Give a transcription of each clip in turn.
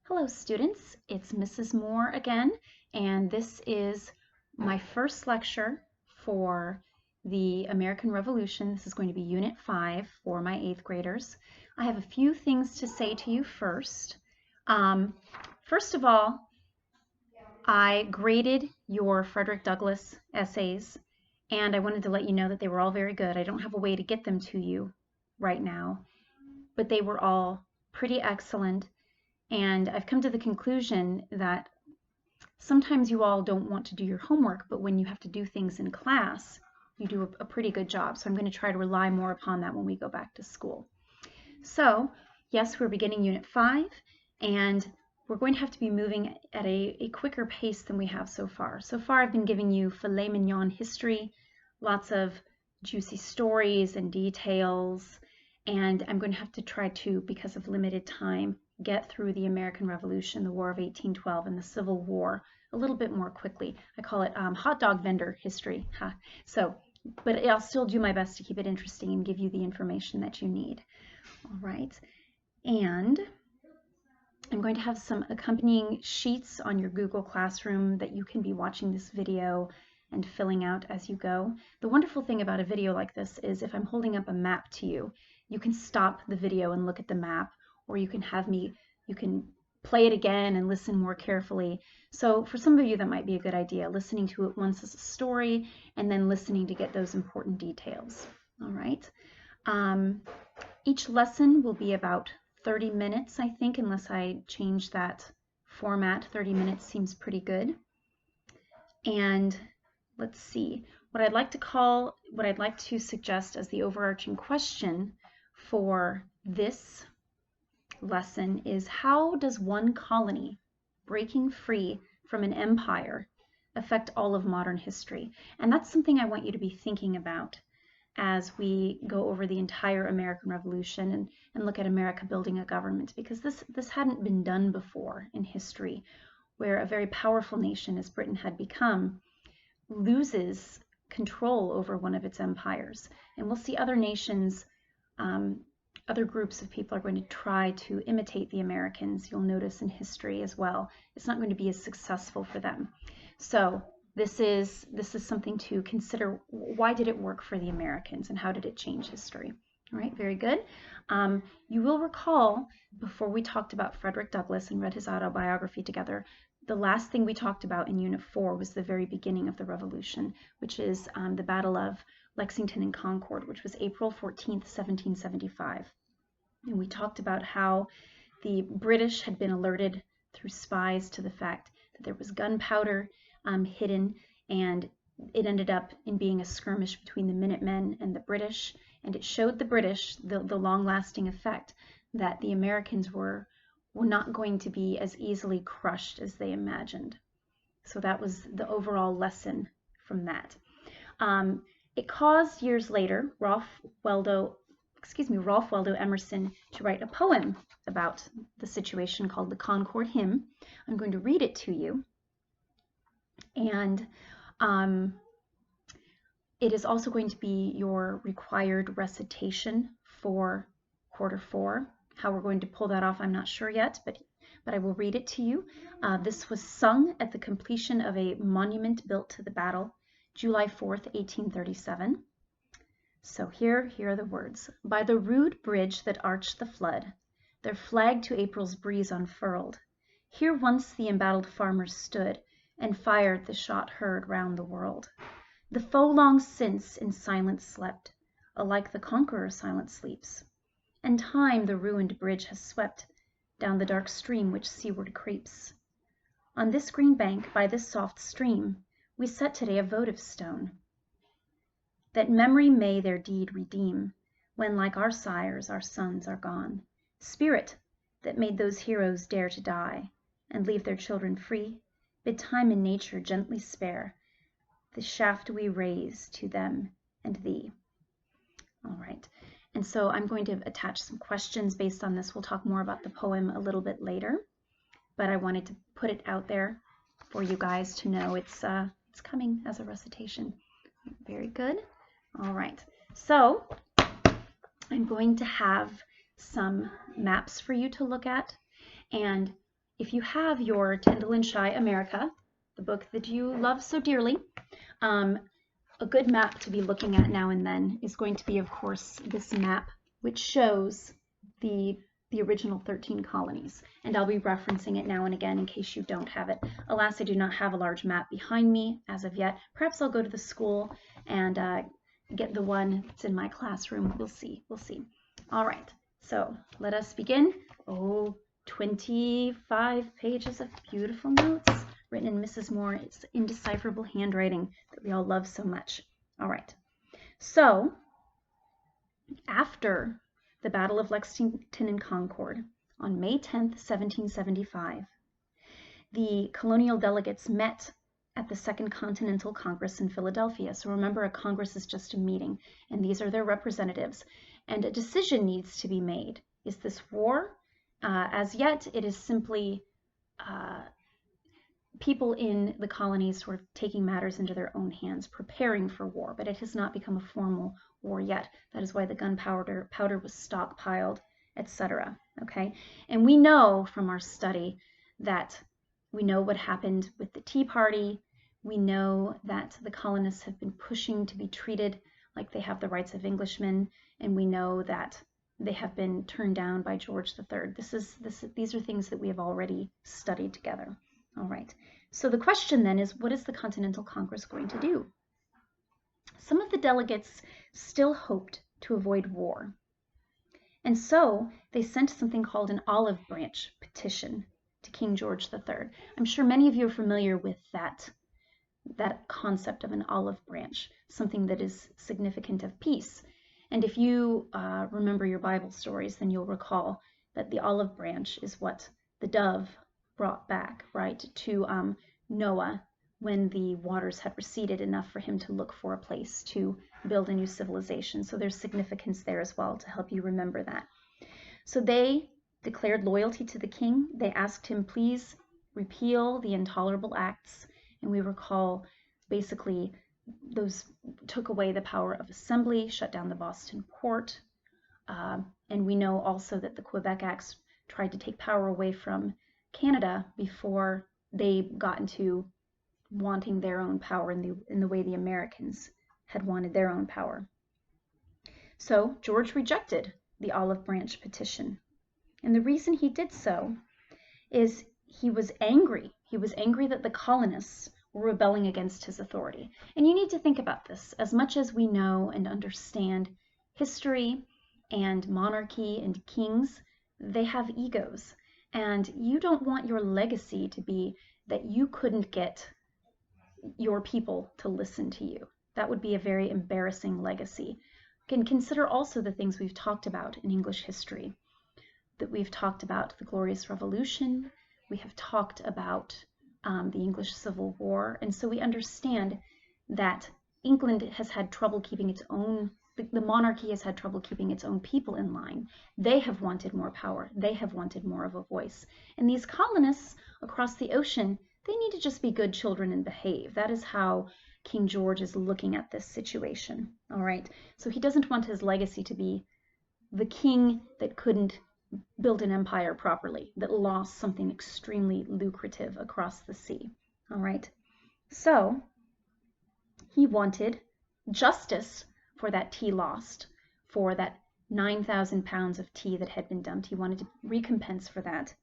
Hello students, it's Mrs. Moore again, and this is my first lecture for the American Revolution. This is going to be Unit 5 for my 8th graders. I have a few things to say to you first. First of all, I graded your Frederick Douglass essays, and I wanted to let you know that they were all very good. I don't have a way to get them to you right now, but they were all pretty excellent. And I've come to the conclusion that sometimes you all don't want to do your homework, but when you have to do things in class, you do a pretty good job. So I'm going to try to rely more upon that when we go back to school. So yes, we're beginning Unit 5, and we're going to have to be moving at a quicker pace than we have so far. So far I've been giving you filet mignon history, lots of juicy stories and details, and I'm going to have to try to, because of limited time, get through the American Revolution, the War of 1812, and the Civil War a little bit more quickly. I call it hot dog vendor history. Huh? But I'll still do my best to keep it interesting and give you the information that you need. All right, and I'm going to have some accompanying sheets on your Google Classroom that you can be watching this video and filling out as you go. The wonderful thing about a video like this is if I'm holding up a map to you, you can stop the video and look at the map, or you can play it again and listen more carefully. So for some of you, that might be a good idea, listening to it once as a story and then listening to get those important details. All right. Each lesson will be about 30 minutes, I think, unless I change that format. 30 minutes seems pretty good. And let's see, what I'd like to suggest as the overarching question for this lesson is, how does one colony breaking free from an empire affect all of modern history? And that's something I want you to be thinking about as we go over the entire American Revolution and look at America building a government, because this hadn't been done before in history, where a very powerful nation, as Britain had become, loses control over one of its empires. And we'll see other nations, other groups of people are going to try to imitate the Americans. You'll notice in history as well, it's not going to be as successful for them. So this is something to consider. Why did it work for the Americans, and how did it change history? All right, very good. You will recall, before we talked about Frederick Douglass and read his autobiography together, the last thing we talked about in Unit 4 was the very beginning of the Revolution, which is the Battle of Lexington and Concord, which was April 14th, 1775. And we talked about how the British had been alerted through spies to the fact that there was gunpowder hidden, and it ended up in being a skirmish between the Minutemen and the British, and it showed the British the long-lasting effect that the Americans were not going to be as easily crushed as they imagined. So that was the overall lesson from that. It caused, years later, Ralph Waldo Emerson to write a poem about the situation called the Concord Hymn. I'm going to read it to you. And it is also going to be your required recitation for quarter 4. How we're going to pull that off, I'm not sure yet, but I will read it to you. This was sung at the completion of a monument built to the battle, July 4th, 1837. So here are the words. By the rude bridge that arched the flood, their flag to April's breeze unfurled, here once the embattled farmers stood, and fired the shot heard round the world. The foe long since in silence slept, alike the conqueror silent sleeps, and time the ruined bridge has swept down the dark stream which seaward creeps. On this green bank, by this soft stream, we set today a votive stone, that memory may their deed redeem, when like our sires our sons are gone. Spirit, that made those heroes dare to die, and leave their children free, bid time and nature gently spare the shaft we raise to them and thee. All right, and so I'm going to attach some questions based on this. We'll talk more about the poem a little bit later, but I wanted to put it out there for you guys to know it's coming as a recitation. Very good. All right, so I'm going to have some maps for you to look at, and if you have your Tyndall and Shy America, the book that you love so dearly, a good map to be looking at now and then is going to be, of course, this map, which shows the original 13 colonies. And I'll be referencing it now and again in case you don't have it. Alas, I do not have a large map behind me as of yet. Perhaps I'll go to the school and get the one that's in my classroom. We'll see. We'll see. All right. So let us begin. Oh, 25 pages of beautiful notes written in Mrs. Moore's indecipherable handwriting that we all love so much. All right. So after the Battle of Lexington and Concord on May 10th, 1775, the colonial delegates met at the Second Continental Congress in Philadelphia. So remember, a Congress is just a meeting, and these are their representatives. And a decision needs to be made. Is this war? As yet, it is simply people in the colonies sort of taking matters into their own hands, preparing for war, but it has not become a formal war yet. That is why the gunpowder was stockpiled, etc. Okay, and we know from our study that we know what happened with the Tea Party. We know that the colonists have been pushing to be treated like they have the rights of Englishmen, and we know that they have been turned down by George III. These are things that we have already studied together. All right, so the question then is, what is the Continental Congress going to do? Some of the delegates still hoped to avoid war, and so they sent something called an olive branch petition to King George III. I'm sure many of you are familiar with that concept of an olive branch, something that is significant of peace. And if you remember your Bible stories, then you'll recall that the olive branch is what the dove brought back, right, to Noah when the waters had receded enough for him to look for a place to build a new civilization. So there's significance there as well to help you remember that. So they declared loyalty to the king. They asked him, please repeal the intolerable acts. And we recall basically those took away the power of assembly, shut down the Boston port. And we know also that the Quebec Acts tried to take power away from Canada before they got into wanting their own power in the way the Americans had wanted their own power. So George rejected the olive branch petition. And the reason he did so is he was angry. He was angry that the colonists were rebelling against his authority. And you need to think about this. As much as we know and understand history and monarchy and kings, they have egos. And you don't want your legacy to be that you couldn't get your people to listen to you. That would be a very embarrassing legacy. And consider also the things we've talked about in English history. That we've talked about the Glorious Revolution, we have talked about the English Civil War, and so we understand that England has had trouble keeping its own, the monarchy has had trouble keeping its own people in line. They have wanted more power, they have wanted more of a voice. And these colonists across the ocean, they need to just be good children and behave. That is how King George is looking at this situation. All right, so he doesn't want his legacy to be the king that couldn't build an empire properly, that lost something extremely lucrative across the sea. All right, so he wanted justice for that tea lost, for that 9,000 pounds of tea that had been dumped. He wanted recompense for that,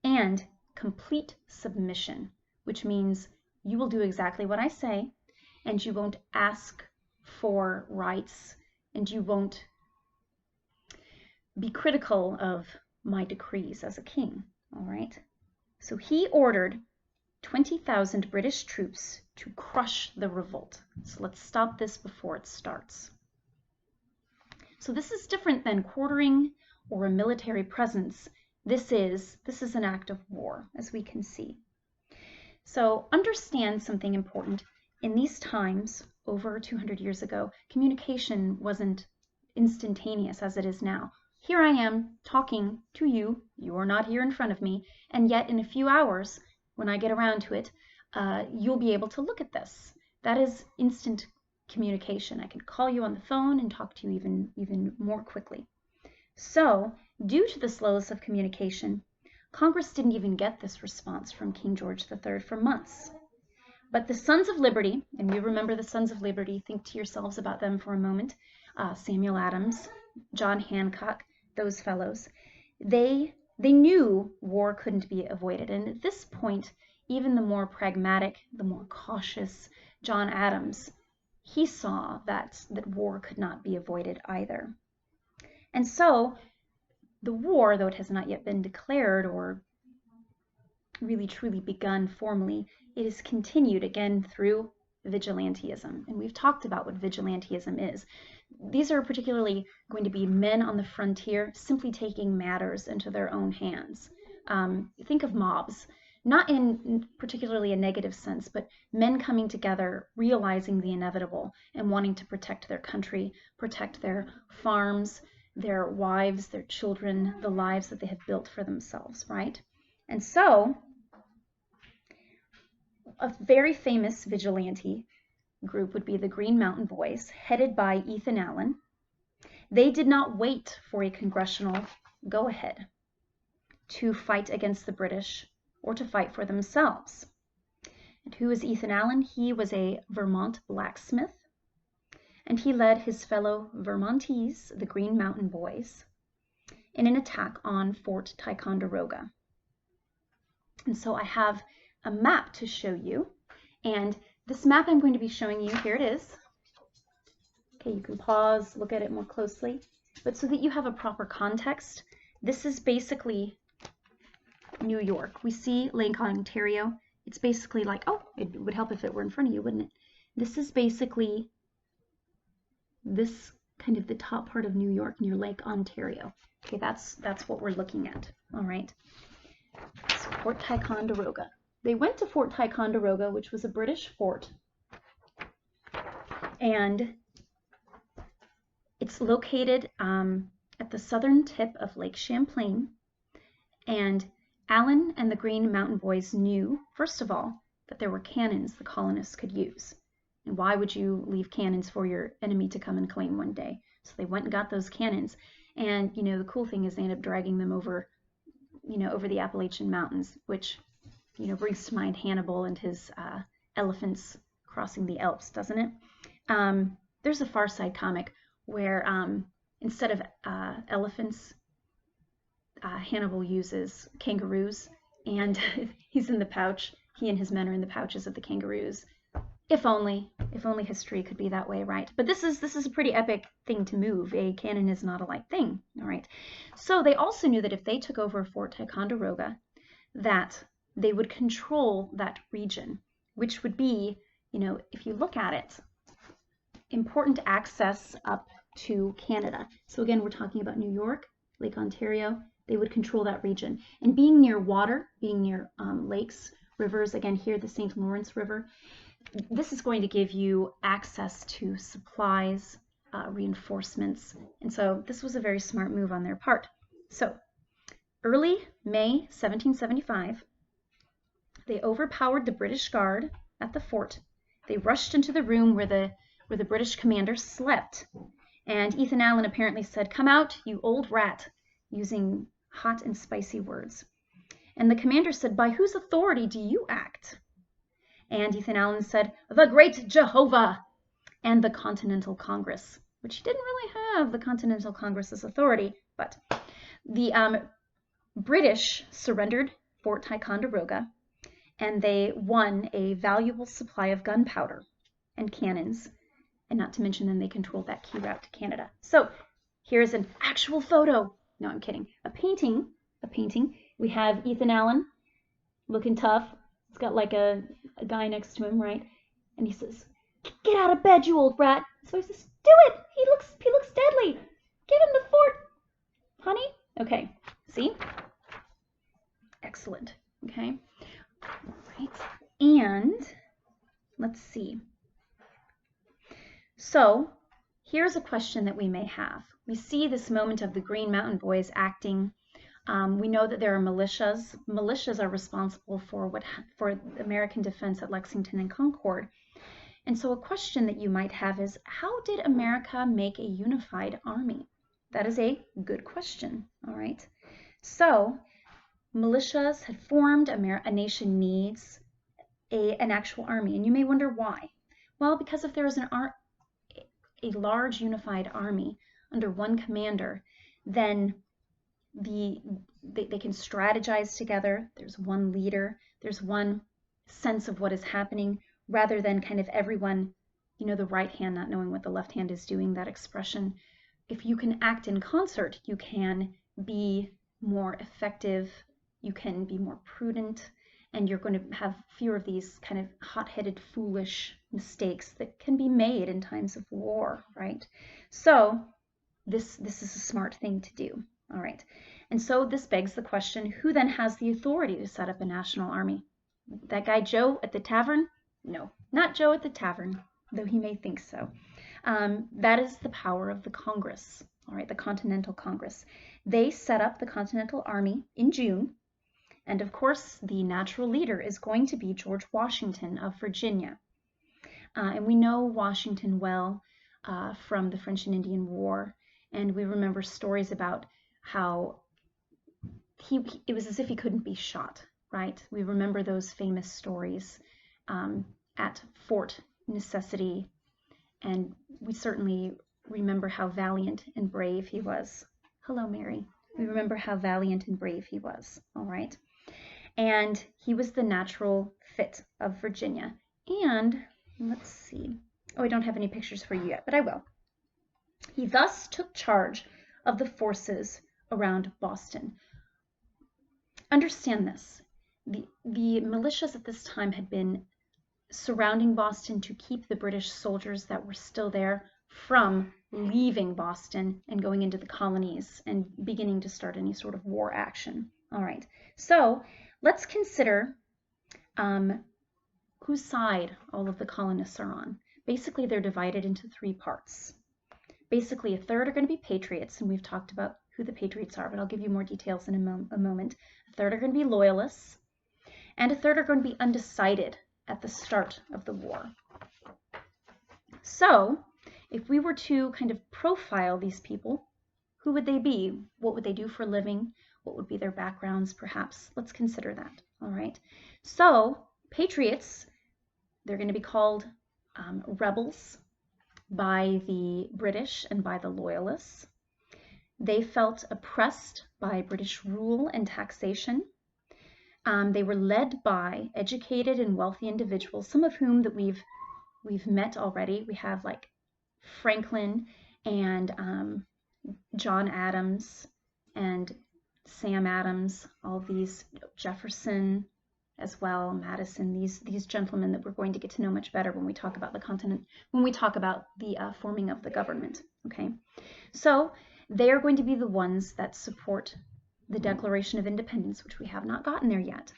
and complete submission, which means you will do exactly what I say, and you won't ask for rights, and you won't be critical of my decrees as a king. All right, so he ordered 20,000 British troops to crush the revolt. So let's stop this before it starts. So this is different than quartering or a military presence. This is an act of war, as we can see. So understand something important. In these times, over 200 years ago, communication wasn't instantaneous as it is now. Here I am talking to you. You are not here in front of me, and yet in a few hours, when I get around to it, you'll be able to look at this. That is instant communication. I can call you on the phone and talk to you even more quickly. So, due to the slowness of communication, Congress didn't even get this response from King George III for months. But the Sons of Liberty, and we remember the Sons of Liberty, think to yourselves about them for a moment, Samuel Adams, John Hancock, those fellows, they knew war couldn't be avoided. And at this point, even the more pragmatic, the more cautious John Adams, he saw that war could not be avoided either. And so the war, though it has not yet been declared or really truly begun formally, it is continued again through vigilantism. And we've talked about what vigilantism is. These are particularly going to be men on the frontier simply taking matters into their own hands. Think of mobs, not in particularly a negative sense, but men coming together, realizing the inevitable and wanting to protect their country, protect their farms, their wives, their children, the lives that they have built for themselves, right? And so, a very famous vigilante group would be the Green Mountain Boys, headed by Ethan Allen. They did not wait for a congressional go-ahead to fight against the British or to fight for themselves. And who is Ethan Allen? He was a Vermont blacksmith, and he led his fellow Vermontese, the Green Mountain Boys, in an attack on Fort Ticonderoga. And so I have a map to show you, and this map I'm going to be showing you, here it is. Okay, you can pause, look at it more closely, but so that you have a proper context, this is basically New York. We see Lake Ontario. It's basically like, oh, it would help if it were in front of you, wouldn't it? This is basically this kind of the top part of New York near Lake Ontario. Okay, that's what we're looking at. All right. So Fort Ticonderoga. They went to Fort Ticonderoga, which was a British fort, and it's located at the southern tip of Lake Champlain. And Allen and the Green Mountain Boys knew, first of all, that there were cannons the colonists could use. And why would you leave cannons for your enemy to come and claim one day? So they went and got those cannons. And, you know, the cool thing is they ended up dragging them over, you know, over the Appalachian Mountains, which, you know, brings to mind Hannibal and his elephants crossing the Alps, doesn't it? There's a Far Side comic where instead of elephants, Hannibal uses kangaroos, and he's in the pouch. He and his men are in the pouches of the kangaroos. If only history could be that way, right? But this is a pretty epic thing to move. A cannon is not a light thing, all right? So they also knew that if they took over Fort Ticonderoga, that they would control that region, which would be, you know, if you look at it, important access up to Canada. So again, we're talking about New York, Lake Ontario. They would control that region. And being near water, being near lakes, rivers, again here the St. Lawrence River, this is going to give you access to supplies, reinforcements. And so this was a very smart move on their part. So early May 1775, they overpowered the British Guard at the fort. They rushed into the room where the British commander slept. And Ethan Allen apparently said, "Come out, you old rat," using hot and spicy words. And the commander said, "By whose authority do you act?" And Ethan Allen said, "The great Jehovah and the Continental Congress," which he didn't really have the Continental Congress's authority, but the British surrendered Fort Ticonderoga, and they won a valuable supply of gunpowder and cannons, and not to mention then they controlled that key route to Canada. So here's an actual photo. No, I'm kidding. A painting. We have Ethan Allen looking tough. He's got like a guy next to him, right? And he says, "Get out of bed, you old rat." So he says, "Do it. He looks deadly. Give him the fort, honey." Okay. See? Excellent. Okay. All right. And let's see. So here's a question that we may have. We see this moment of the Green Mountain Boys acting. We know that there are militias. Militias are responsible for American defense at Lexington and Concord. And so a question that you might have is, how did America make a unified army? That is a good question, all right? So militias had formed, a nation needs an actual army. And you may wonder why. Well, because if there is a large unified army under one commander, then they can strategize together. There's one leader. There's one sense of what is happening, rather than kind of everyone, the right hand not knowing what the left hand is doing, that expression. If you can act in concert, you can be more effective, you can be more prudent, and you're going to have fewer of these kind of hot-headed, foolish mistakes that can be made in times of war, right? So this is a smart thing to do, all right? And so this begs the question, who then has the authority to set up a national army? That guy Joe at the tavern? No, not Joe at the tavern, though he may think so. That is the power of the Congress, all right, the Continental Congress. They set up the Continental Army in June, and of course, the natural leader is going to be George Washington of Virginia. And we know Washington well from the French and Indian War, and we remember stories about how it was as if he couldn't be shot, right? We remember those famous stories at Fort Necessity, and we certainly remember how valiant and brave he was. Hello, Mary. We remember how valiant and brave he was, all right? And he was the natural fit of Virginia. And let's see. Oh, I don't have any pictures for you yet, but I will. He thus took charge of the forces around Boston. Understand this. The militias at this time had been surrounding Boston to keep the British soldiers that were still there from leaving Boston and going into the colonies and beginning to start any sort of war action. All right, so let's consider whose side all of the colonists are on. Basically, they're divided into three parts. Basically, a third are going to be patriots, and we've talked about who the patriots are, but I'll give you more details in a moment. A third are going to be loyalists, and a third are going to be undecided at the start of the war. So, if we were to kind of profile these people, who would they be? What would they do for a living? What would be their backgrounds, perhaps? Let's consider that, all right? So, patriots, they're going to be called rebels by the British and by the Loyalists. They felt oppressed by British rule and taxation. They were led by educated and wealthy individuals, some of whom that we've met already. We have like Franklin and John Adams and Sam Adams, all of these, Jefferson as well, Madison, these gentlemen that we're going to get to know much better when we talk about the continent, when we talk about the forming of the government, okay? So they are going to be the ones that support the Declaration of Independence, which we have not gotten there yet,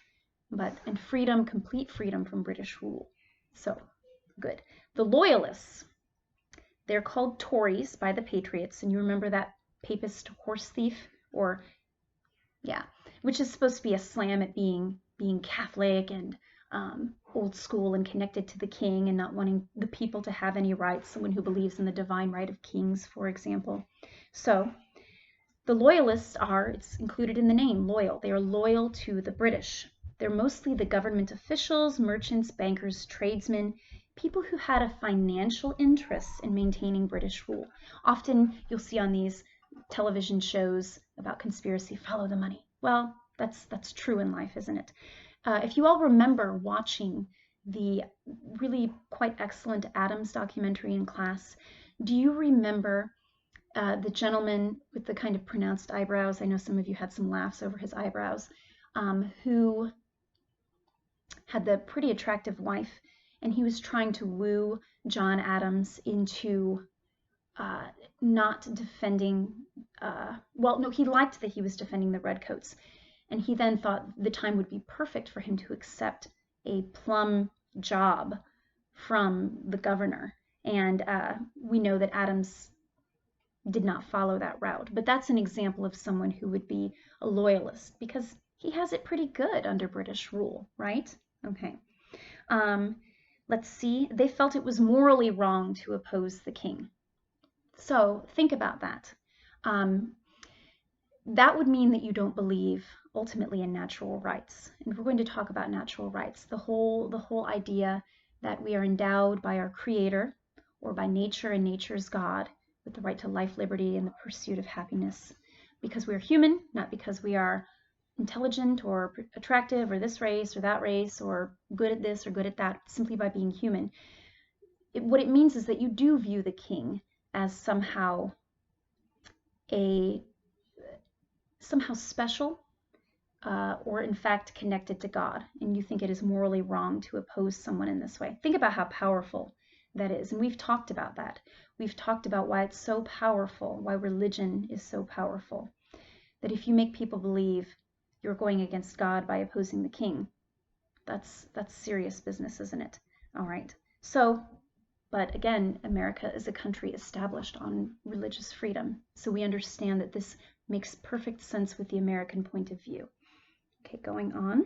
and freedom, complete freedom from British rule. So, good. The Loyalists, they're called Tories by the Patriots, and you remember that papist horse thief, which is supposed to be a slam at being Catholic and old school and connected to the king and not wanting the people to have any rights, someone who believes in the divine right of kings, for example. So, the Loyalists it's included in the name, loyal. They are loyal to the British. They're mostly the government officials, merchants, bankers, tradesmen, people who had a financial interest in maintaining British rule. Often you'll see on these television shows about conspiracy, follow the money. Well, that's true in life, isn't it? If you all remember watching the really quite excellent Adams documentary in class, do you remember the gentleman with the kind of pronounced eyebrows? I know some of you had some laughs over his eyebrows, who had the pretty attractive wife, and he was trying to woo John Adams into not defending, he liked that he was defending the Redcoats, and he then thought the time would be perfect for him to accept a plum job from the governor. And we know that Adams did not follow that route, but that's an example of someone who would be a loyalist because he has it pretty good under British rule, right? Okay. Let's see. They felt it was morally wrong to oppose the king. So think about that. That would mean that you don't believe ultimately in natural rights. And we're going to talk about natural rights, the whole idea that we are endowed by our Creator or by nature and nature's God with the right to life, liberty, and the pursuit of happiness, because we're human, not because we are intelligent or attractive or this race or that race or good at this or good at that, simply by being human. What it means is that you do view the king as somehow special, or in fact connected to God, and you think it is morally wrong to oppose someone in this way. Think about how powerful that is, and we've talked about that. We've talked about why it's so powerful, why religion is so powerful, that if you make people believe you're going against God by opposing the king, that's serious business, isn't it? All right. So, but again, America is a country established on religious freedom, so we understand that this makes perfect sense with the American point of view. Okay, going on.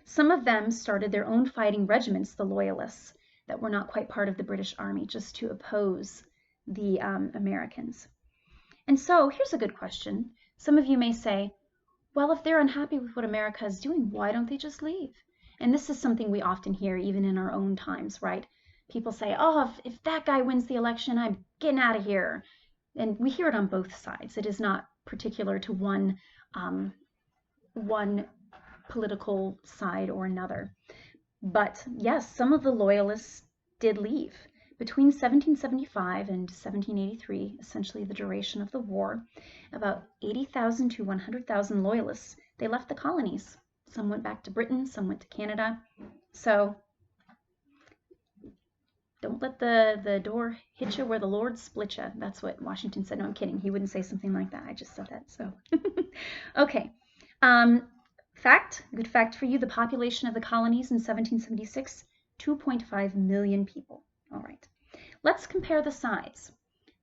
Some of them started their own fighting regiments, the Loyalists, that were not quite part of the British Army, just to oppose the Americans. And so here's a good question. Some of you may say, well, if they're unhappy with what America is doing, why don't they just leave? And this is something we often hear even in our own times, right? People say, oh, if that guy wins the election, I'm getting out of here. And we hear it on both sides. It is not particular to one political side or another. But yes, some of the Loyalists did leave. Between 1775 and 1783, essentially the duration of the war, about 80,000 to 100,000 Loyalists, they left the colonies. Some went back to Britain, some went to Canada. So don't let the door hit you where the Lord split you. That's what Washington said. No, I'm kidding. He wouldn't say something like that. I just said that. So, okay. Good fact for you, the population of the colonies in 1776, 2.5 million people. All right. Let's compare the sides.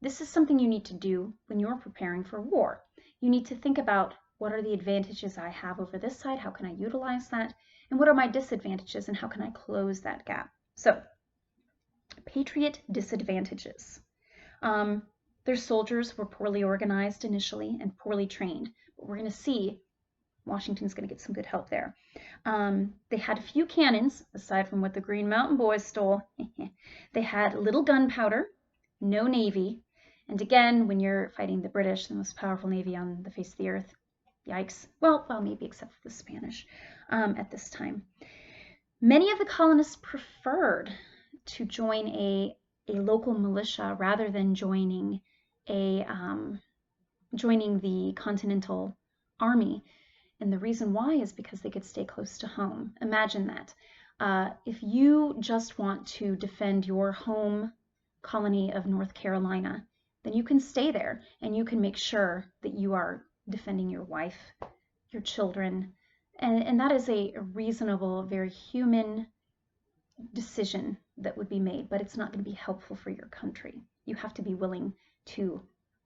This is something you need to do when you're preparing for war. You need to think about, what are the advantages I have over this side? How can I utilize that? And what are my disadvantages, and how can I close that gap? So, Patriot disadvantages. Their soldiers were poorly organized initially and poorly trained. But we're going to see Washington's going to get some good help there. They had a few cannons, aside from what the Green Mountain Boys stole. They had little gunpowder, no navy. And again, when you're fighting the British, the most powerful navy on the face of the earth, yikes. Well, maybe except for the Spanish at this time. Many of the colonists preferred to join a local militia rather than joining the Continental Army. And the reason why is because they could stay close to home. Imagine that. If you just want to defend your home colony of North Carolina, then you can stay there and you can make sure that you are defending your wife, your children, and that is a reasonable, very human decision that would be made, but it's not going to be helpful for your country. You have to be willing to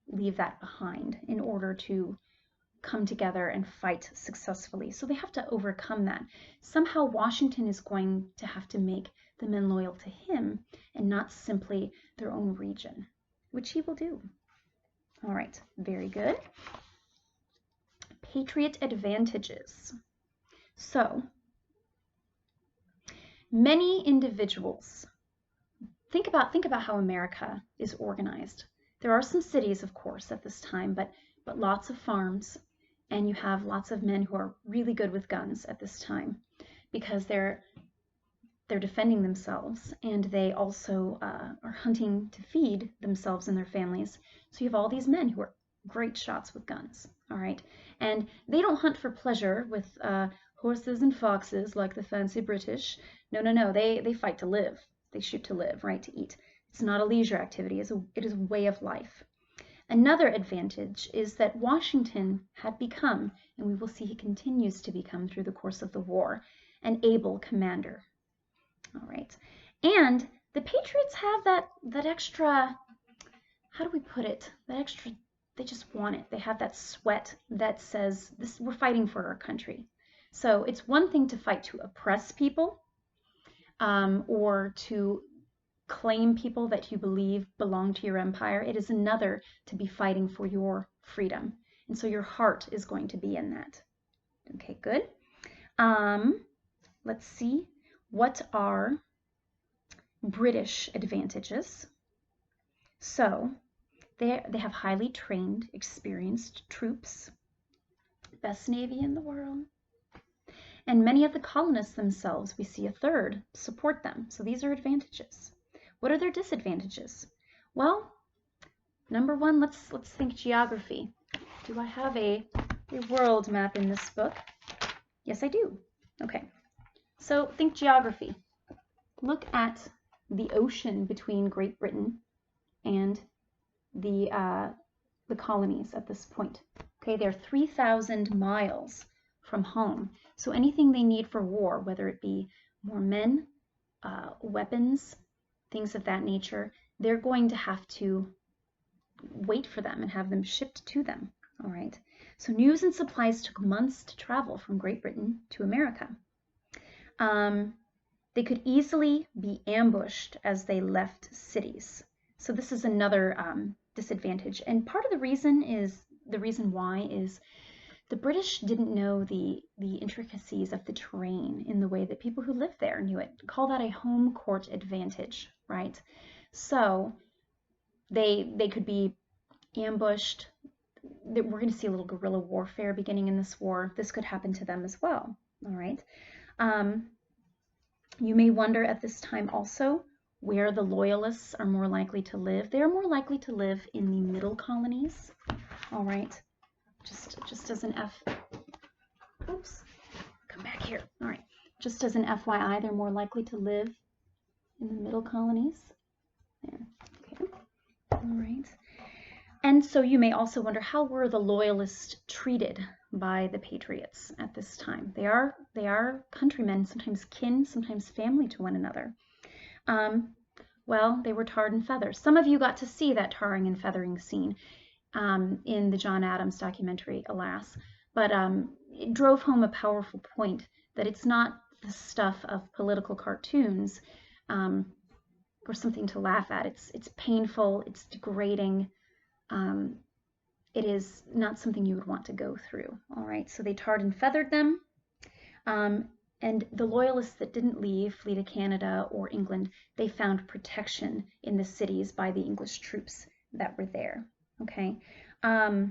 leave that behind in order to come together and fight successfully. So they have to overcome that. Somehow Washington is going to have to make the men loyal to him and not simply their own region, which he will do. All right, very good. Patriot advantages. So many individuals, think about how America is organized. There are some cities, of course, at this time, but lots of farms, and you have lots of men who are really good with guns at this time because they're defending themselves, and they also are hunting to feed themselves and their families. So you have all these men who are great shots with guns, all right? And they don't hunt for pleasure with horses and foxes like the fancy British. No, they fight to live. They shoot to live, right, to eat. It's not a leisure activity, it is a way of life. Another advantage is that Washington had become, and we will see he continues to become through the course of the war, an able commander. All right. And the Patriots have that extra, how do we put it? That extra, they just want it. They have that sweat that says, we're fighting for our country. So it's one thing to fight to oppress people or to claim people that you believe belong to your empire. It is another to be fighting for your freedom. And so your heart is going to be in that. Okay, good. Let's see. What are British advantages? So they have highly trained, experienced troops, best navy in the world. And many of the colonists themselves, we see a third, support them. So these are advantages. What are their disadvantages? Well, number one, let's think geography. Do I have a world map in this book? Yes, I do. Okay. So think geography. Look at the ocean between Great Britain and the colonies at this point. Okay, they're 3,000 miles from home. So anything they need for war, whether it be more men, weapons, things of that nature, they're going to have to wait for them and have them shipped to them. All right. So news and supplies took months to travel from Great Britain to America. They could easily be ambushed as they left cities. So this is another disadvantage. And part of the reason why is the British didn't know the intricacies of the terrain in the way that people who lived there knew it. Call that a home court advantage, right? So they could be ambushed. We're going to see a little guerrilla warfare beginning in this war. This could happen to them as well, all right? You may wonder at this time also where the loyalists are more likely to live. They are more likely to live in the middle colonies, all right? Just as an oops, come back here. All right, just as an FYI, they're more likely to live in the middle colonies. There, okay, all right. And so you may also wonder, how were the loyalists treated by the patriots at this time? They are countrymen, sometimes kin, sometimes family to one another. Well, they were tarred and feathered. Some of you got to see that tarring and feathering scene in the John Adams documentary, alas. But it drove home a powerful point that it's not the stuff of political cartoons or something to laugh at. It's painful, it's degrading. It is not something you would want to go through, all right? So they tarred and feathered them. And the loyalists that didn't flee to Canada or England, they found protection in the cities by the English troops that were there, okay? Part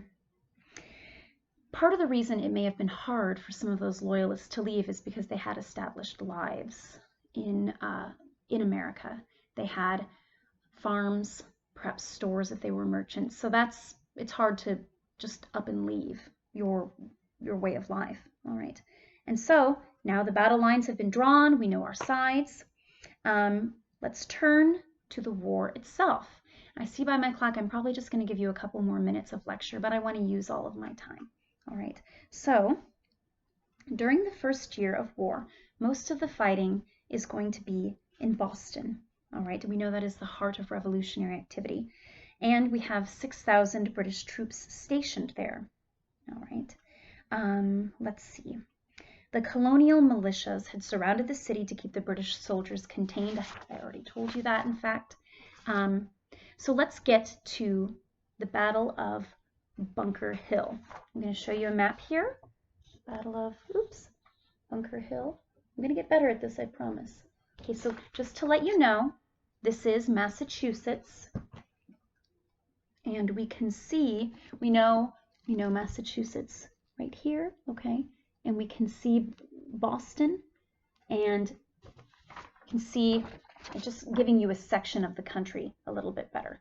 of the reason it may have been hard for some of those loyalists to leave is because they had established lives in America. They had farms, perhaps stores if they were merchants. So it's hard to just up and leave your way of life, all right? And so now the battle lines have been drawn. We know our sides. Let's turn to the war itself. I see by my clock I'm probably just going to give you a couple more minutes of lecture, but I want to use all of my time. All right. So during the first year of war, most of the fighting is going to be in Boston. All right. We know that is the heart of revolutionary activity. And we have 6,000 British troops stationed there. All right. Let's see. The colonial militias had surrounded the city to keep the British soldiers contained. I already told you that, in fact. So let's get to the Battle of Bunker Hill. I'm going to show you a map here. Battle of, Bunker Hill. I'm going to get better at this, I promise. Okay, so just to let you know, this is Massachusetts. And we can see, we know Massachusetts right here, okay? And we can see Boston, and you can see, I'm just giving you a section of the country a little bit better.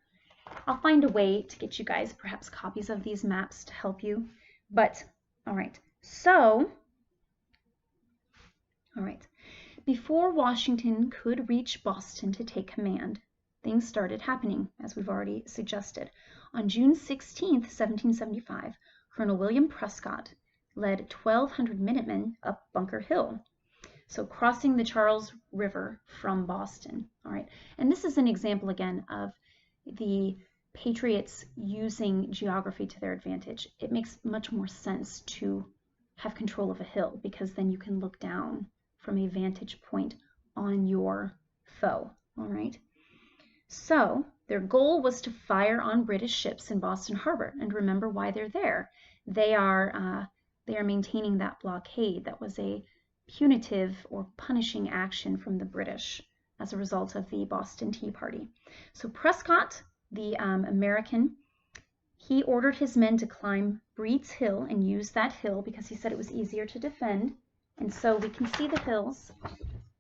I'll find a way to get you guys perhaps copies of these maps to help you. But, all right, so, all right, before Washington could reach Boston to take command, things started happening, as we've already suggested. On June 16th, 1775, Colonel William Prescott led 1,200 Minutemen up Bunker Hill, so crossing the Charles River from Boston. All right, and this is an example again of the Patriots using geography to their advantage. It makes much more sense to have control of a hill because then you can look down from a vantage point on your foe. All right, so their goal was to fire on British ships in Boston Harbor, and remember why they're there. they are maintaining that blockade that was a punitive or punishing action from the British as a result of the Boston Tea Party. So Prescott, the American, he ordered his men to climb Breed's Hill and use that hill because he said it was easier to defend. And so we can see the hills,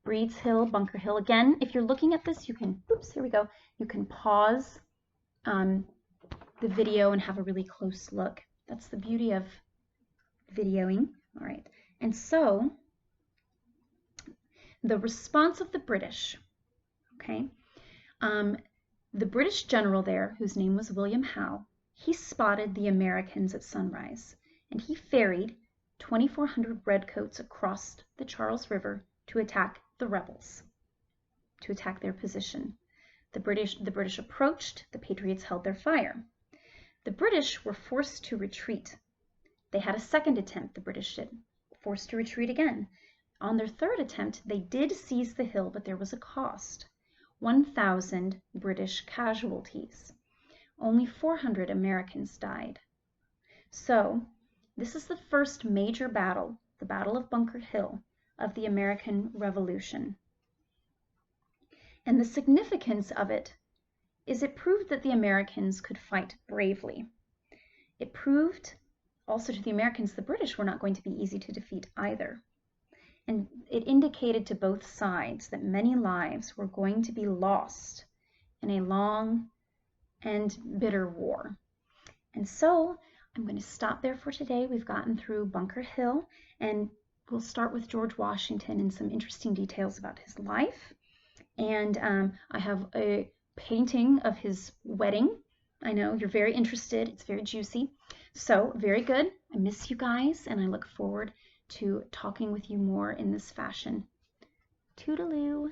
Breed's Hill, Bunker Hill. Again, if you're looking at this, you can, oops, here we go. You can pause the video and have a really close look. That's the beauty of videoing. All right. And so the response of the British, okay, the British general there, whose name was William Howe, he spotted the Americans at sunrise, and he ferried 2,400 redcoats across the Charles River to attack the rebels, to attack their position. The British approached, the Patriots held their fire. The British were forced to retreat. They had a second attempt, the British did, forced to retreat again. On their third attempt, they did seize the hill, but there was a cost. 1,000 British casualties. Only 400 Americans died. So, this is the first major battle, the Battle of Bunker Hill, of the American Revolution. And the significance of it is it proved that the Americans could fight bravely. It proved also to the Americans the British were not going to be easy to defeat either. And it indicated to both sides that many lives were going to be lost in a long and bitter war. And so I'm going to stop there for today. We've gotten through Bunker Hill, and we'll start with George Washington and some interesting details about his life. And I have a painting of his wedding. I know you're very interested. It's very juicy. So very good. I miss you guys, and I look forward to talking with you more in this fashion. Toodaloo.